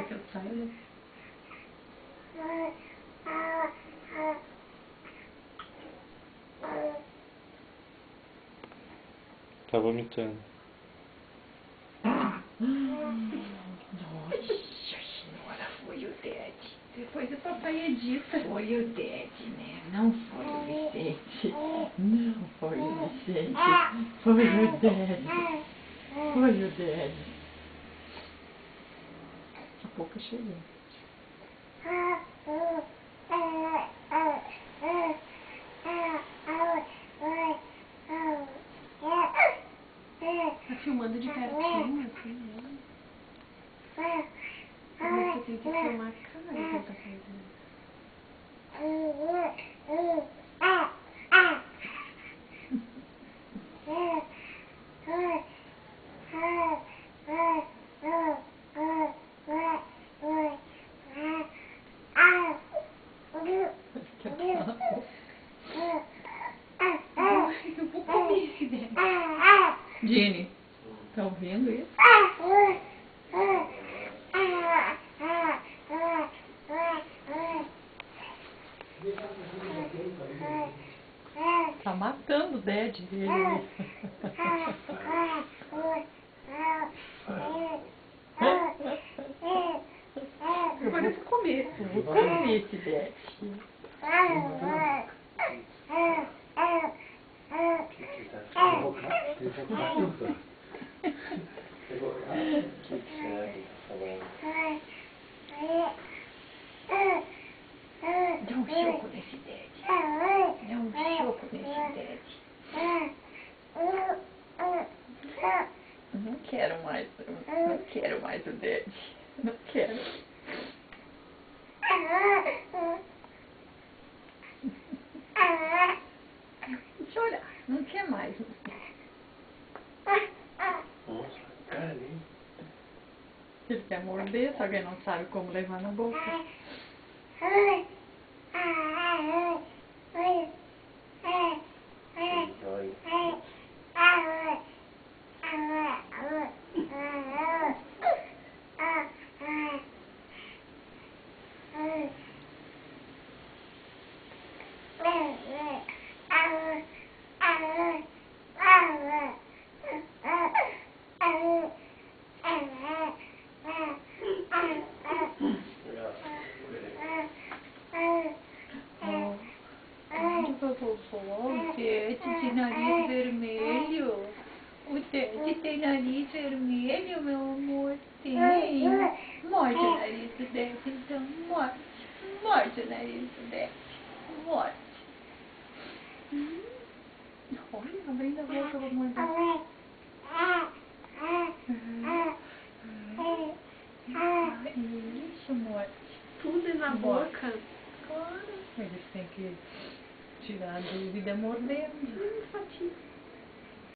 que eu saio? Tá vomitando. Nossa senhora, foi o Ded. Depois o papai edita. Foi o Ded, né? Não foi o Vicente. Não foi o Vicente. Foi o Ded. Foi o Ded. Daqui a pouco eu cheguei. Tá filmando de pertinho, assim, né? Mas você tem que filmar a cara que ele tá fazendo. Eu vou comer esse dente. Jenny, tá ouvindo isso? Tá matando o Ded dele. Agora eu vou comer. Eu vou comer esse Ded. Dá um choco nesse Ded. Dá um choco nesse Ded. Não quero mais. Não quero mais o Ded. Não quero. Deixa eu olhar. Não quer mais. Nossa, carinho. Ele quer morder, só que ele não sabe como levar na boca. O Ded tem nariz vermelho. O Ded tem nariz vermelho, meu amor. Tem. Morde o nariz do Ded, então. Morde. Morde o nariz do Ded. Morde. Olha, abrindo a boca, eu vou morder. Isso, morde. Tudo na boca. Claro. Eles têm que tirar a dúvida mordendo. Fatinho.